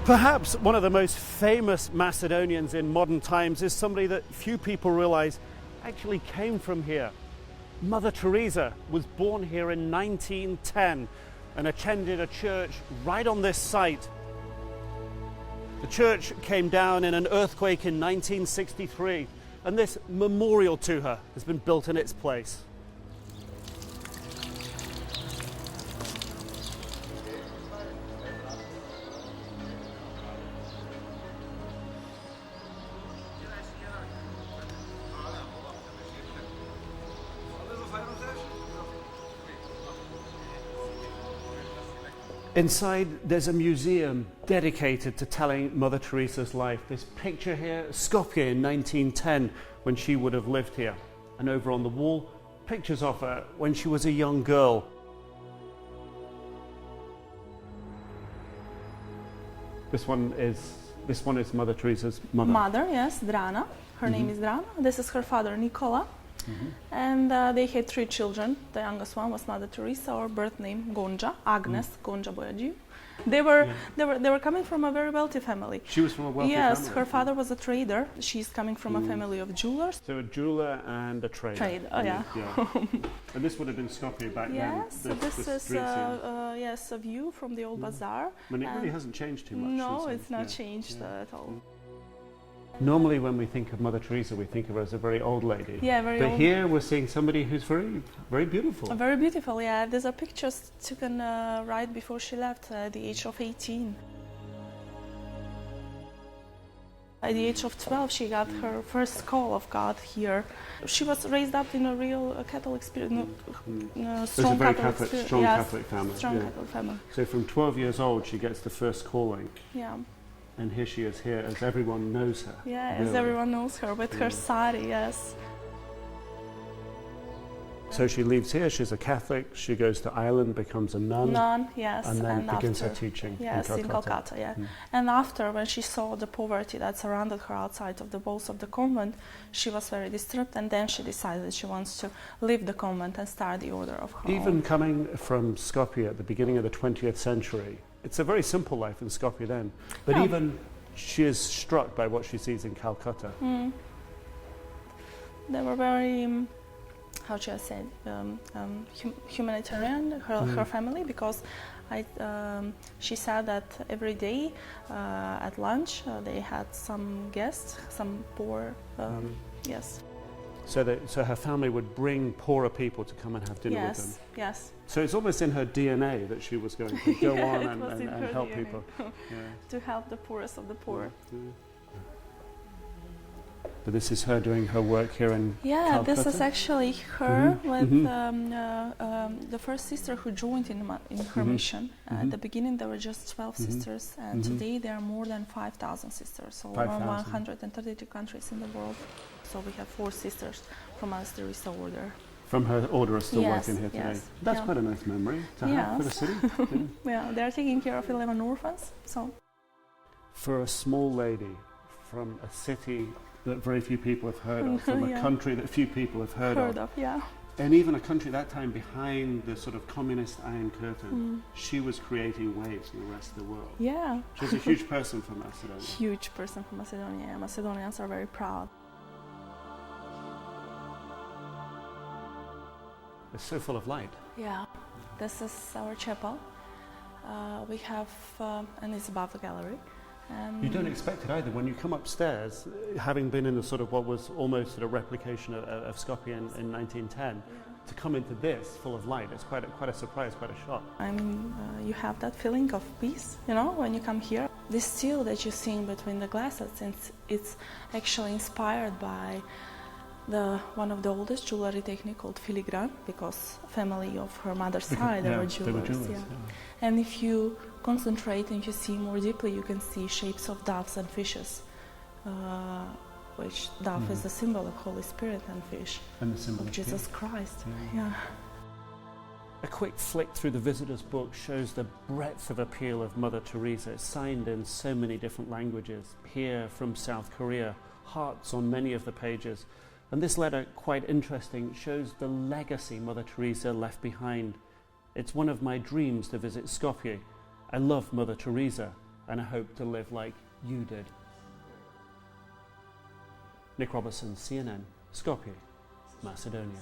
Perhaps one of the most famous Macedonians in modern times is somebody that few people realize actually came from here. Mother Teresa was born here in 1910 and attended a church right on this site. The church came down in an earthquake in 1963, and this memorial to her has been built in its place. Inside, there's a museum dedicated to telling Mother Teresa's life. This picture here, Skopje in 1910, when she would have lived here. And over on the wall, pictures of her when she was a young girl. This one is Mother Teresa's mother. Mother, yes, Drana. Her name is Drana. This is her father, Nicola. And they had 3 children. The youngest one was Mother Teresa, or birth name Gonja, Agnes, Gonja Boyajiu. They were coming from a very wealthy family. She was from a wealthy family? Yes, her father was a trader. She's coming from a family of jewelers. So a jeweler and a trader. Yeah. And this would have been Skopje back then? Yes, so this is a view from the old bazaar. And it really hasn't changed too much. No, it's not changed at all. Normally when we think of Mother Teresa, we think of her as a very old lady. Yeah, very old. But here we're seeing somebody who's very, very beautiful. Very beautiful, yeah. These are pictures taken right before she left at the age of 18. At the age of 12, she got her first call of God here. She was raised up in a real Catholic spirit, strong Catholic family. Catholic family. So from 12 years old, she gets the first calling. Yeah. And here she is here, as everyone knows her. Yeah, as everyone knows her, with her sari, yes. So she leaves here, she's a Catholic, she goes to Ireland, becomes a nun. Yes. And then begins her teaching in Calcutta, yeah. And after, when she saw the poverty that surrounded her outside of the walls of the convent, she was very disturbed, and then she decided she wants to leave the convent and start the order of her Even own. coming from Skopje at the beginning of the 20th century, it's a very simple life in Skopje then, but even she is struck by what she sees in Calcutta. They were very, how should I say, humanitarian, her family, because she said that every day at lunch they had some guests, some poor, yes. So her family would bring poorer people to come and have dinner with them? Yes. So it's almost in her DNA that she was going to go on and help DNA. people. To help the poorest of the poor. But this is her doing her work here in Calcutta? This is actually her with the first sister who joined in her mission. At the beginning there were just 12 sisters, and today there are more than 5,000 sisters, so around 132 countries in the world. So we have 4 sisters from Mother Teresa order. From her order are still working here today. Yes. That's quite a nice memory to have for the city. Yeah, they're taking care of 11 orphans. So, for a small lady from a city that very few people have heard of, from a country that few people have heard of, and even a country that time behind the sort of communist Iron Curtain, she was creating waves in the rest of the world. Yeah. She was a huge person for Macedonia. Huge person for Macedonia. Macedonians are very proud. It's so full of light. Yeah. This is our chapel. We have, and it's above the gallery. You don't expect it either. When you come upstairs, having been in a sort of what was almost a replication of Skopje in 1910, to come into this full of light, it's quite a surprise, quite a shock. I mean, you have that feeling of peace, you know, when you come here. This steel that you see in between the glasses, it's actually inspired by one of the oldest jewelry technique called filigrane, because family of her mother's side they were jewelers. And if you concentrate and you see more deeply, you can see shapes of doves and fishes, which dove is the symbol of Holy Spirit, and fish and the symbol of Jesus Christ. A quick flick through the visitor's book shows the breadth of appeal of Mother Teresa. It's signed in so many different languages. Here from South Korea, hearts on many of the pages. And this letter, quite interesting, shows the legacy Mother Teresa left behind. It's one of my dreams to visit Skopje. I love Mother Teresa. and I hope to live like you did. Nic Robertson, CNN, Skopje, Macedonia.